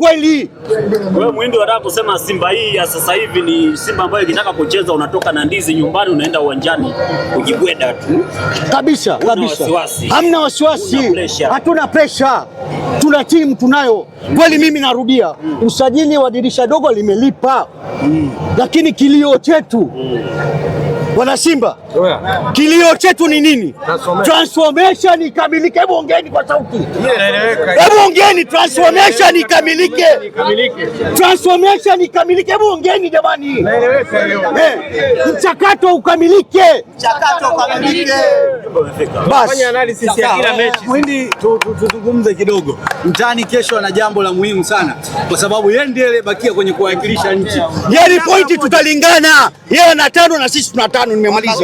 ukweli. Wewe Muhindi unataka kusema Simba hii ya sasa hivi ni Simba ambayo ikitaka kucheza unatoka na ndizi nyumbani unaenda uwanjani kujibweda tu. Kabisa. Hamna wasiwasi. Hatuna pressure. Tuna timu tunayo. Kweli mimi narudia. Usajili wa dirisha dogo limelipa. Lakini kilio chetu wana Simba, kilio chetu ni nini? Transformation ikamilike. Hebu ongeeni kwa sauti. Hebu ongeeni, transformation ikamilike. Transformation ikamilike. Hebu ongeeni jamani. Mchakato ukamilike. Basi fanya analysis ya kila mechi. Muhindi, tuzungumze kidogo. Mtani kesho ana jambo la muhimu sana, kwa sababu yeye ndiye aliyebakia kwenye kuwakilisha nchi. Yeye pointi tutalingana. Yeye ana 5 na sisi tuna 5. Nimemaliza.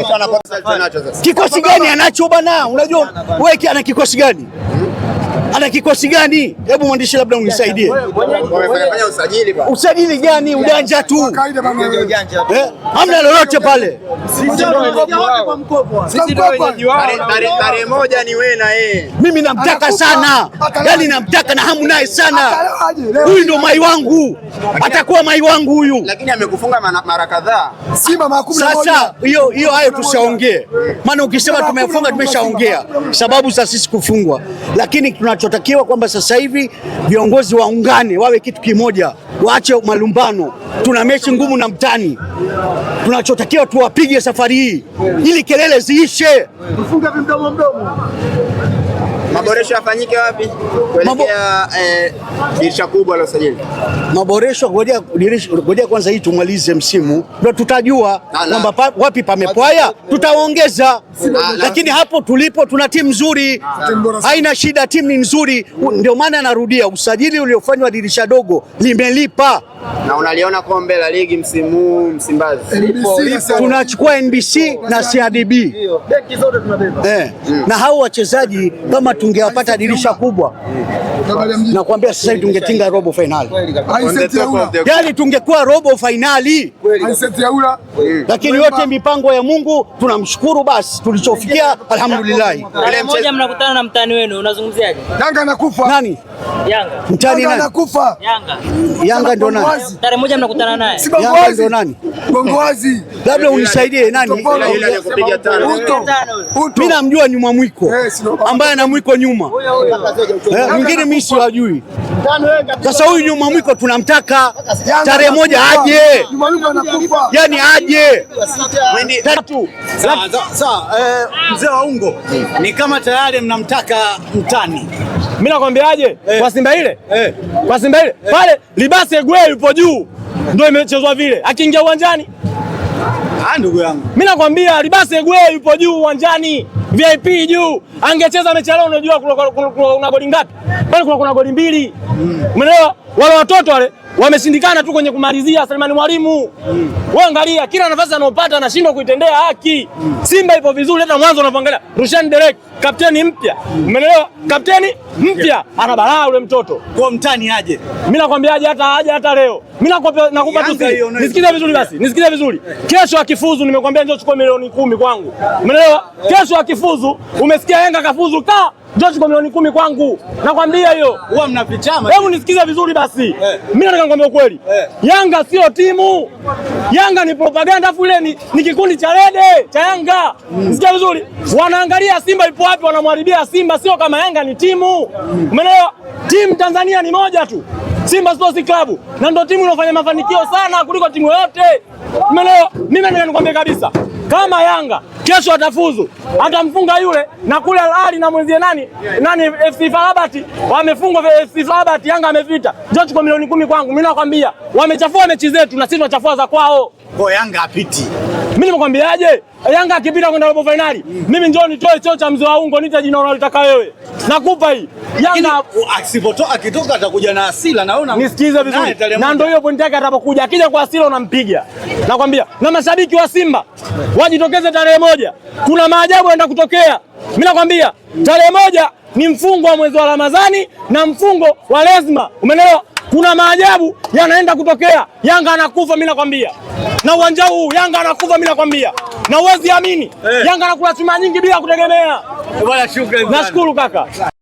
Kikosi gani anacho bana? Unajua wewe ana kikosi gani? Ana kikosi gani? Hebu mwandishi labda unisaidie. Wamefanya usajili bwana. Usajili gani? Ujanja tu. Hamna lolote pale. Tarehe moja ni wewe na yeye. Mimi namtaka sana. Yaani namtaka na hamu naye sana. Huyu ndo mai wangu. Atakuwa mai wangu huyu. Lakini amekufunga mara kadhaa. Simba mara 11. Sasa hiyo hayo tushaongee. Maana ukisema tumefunga tumeshaongea. Sababu za sisi kufungwa. Lakini tunachotakiwa kwamba sasa hivi viongozi waungane, wawe kitu kimoja, waache malumbano. Tuna mechi ngumu na Mtani. Tunachotakiwa tuwapige safari hii ili kelele ziishe. Tufunge mdomo. Maboresho yafanyike wapi? Kuelekea dirisha kubwa la usajili. Maboresho ngoja kwanza hii tumalize msimu ndio tutajua kwamba wapi pamepwaya, tutaongeza. Lakini hapo tulipo tuna timu nzuri. Haina shida, timu ni nzuri. Ndio maana narudia, usajili uliofanywa dirisha dogo limelipa. Na unaliona kombe la ligi msimu Msimbazi. Tunachukua NBC na CRDB. Beki zote tunabeba. Na hao wachezaji kama tungewapata dirisha kubwa, nakwambia sasa hivi tungetinga robo finali. Yaani tungekuwa robo finali. Lakini yote mipango ya Mungu, tunamshukuru basi tulichofikia, alhamdulillah. Tarehe moja mnakutana na mtani wenu, unazungumziaje? Yanga anakufa. Nani? Yanga. Mtani nani? Anakufa. Yanga ndio nani? Tarehe moja mnakutana naye. Yanga ndio nani? Bongoazi. Labda unisaidie nani? Mimi namjua nyuma mwiko. Ambaye ana mwiko nyuma. Mwingine mimi siwajui. Sasa huyu nyuma mwiko tunamtaka tarehe moja aje. Nyuma mwiko anakufa. Yaani aje. Tatu. Sawa, mzee wa ungo. Ni kama tayari mnamtaka Mtani. Mimi nakwambiaje? Kwa Simba ile? Kwa Simba ile. Pale Libase Gwe yupo juu. Ndio imechezwa vile. Akiingia uwanjani. Ndugu yangu. Mimi nakwambia Libase Gwe yupo juu uwanjani. VIP juu. Angecheza mechi leo unajua kuna goli ngapi? Pale kuna goli 2. Umeelewa? Wale watoto wale wameshindikana tu kwenye kumalizia. Selemani Mwalimu. Wewe angalia kila nafasi anayopata anashindwa kuitendea haki. Simba ipo vizuri hata mwanzo unapoangalia. Rushan Derek, kapteni mpya. Umeelewa? Kapteni mpya. Ana balaa yule mtoto. Kwa Mtani aje. Mimi nakwambia hata leo. Mimi nakupa tu. Nisikize vizuri basi. Nisikize vizuri. Kesho akifuzu nimekwambia njoo chukua milioni 10 kwangu. Umeelewa? Kesho akifuzu, umesikia Yanga kafuzu njoo chukua milioni 10 kwangu. Nakwambia hiyo. Huwa mnafichama. Hebu nisikize vizuri basi. Mimi nataka nikwambie ukweli. Yanga sio timu. Yanga ni propaganda, afu ile ni kikundi cha Rede cha Yanga. Nisikize vizuri. Wanaangalia Simba ipo wapi, wanamharibia Simba, sio kama Yanga ni timu. Umeelewa? Timu Tanzania ni moja tu. Simba Sports Club. Na ndio timu inayofanya mafanikio sana kuliko timu yote. Umeelewa? Mimi nataka nikwambie kabisa. Kama Yanga kesho atafuzu, atamfunga yule na kule Al-Ahly na mwenzie nani FC Farabat wamefungwa FC Farabat, Yanga amepita. Njoo chukua milioni 10 kwangu. Mimi nakwambia wamechafua mechi zetu na sisi tunachafua za kwao. Kwa Yanga apiti. Mimi nimekwambiaje? Yanga akipita kwenda robo finali, mimi njoo nitoe cheo cha mzee wa ungo, nita jina unalitaka wewe. Nakupa hii. Yanga akitoka atakuja na hasira, naona. Nisikize vizuri. Na ndio hiyo point yake, atapokuja akija kwa hasira unampiga. Nakwambia. Na mashabiki wa Simba wajitokeze tarehe moja. Kuna maajabu yanaenda kutokea. Mimi nakwambia tarehe moja ni mfungo wa mwezi wa Ramadhani na mfungo wa lazima. Umeelewa? Kuna maajabu yanaenda kutokea. Yanga anakufa, mimi nakwambia. Na uwanja huu Yanga anakufa, mimi nakwambia. Na uwezi amini. Yanga anakula chuma nyingi bila kutegemea. Bwana, shukrani. Nashukuru kaka.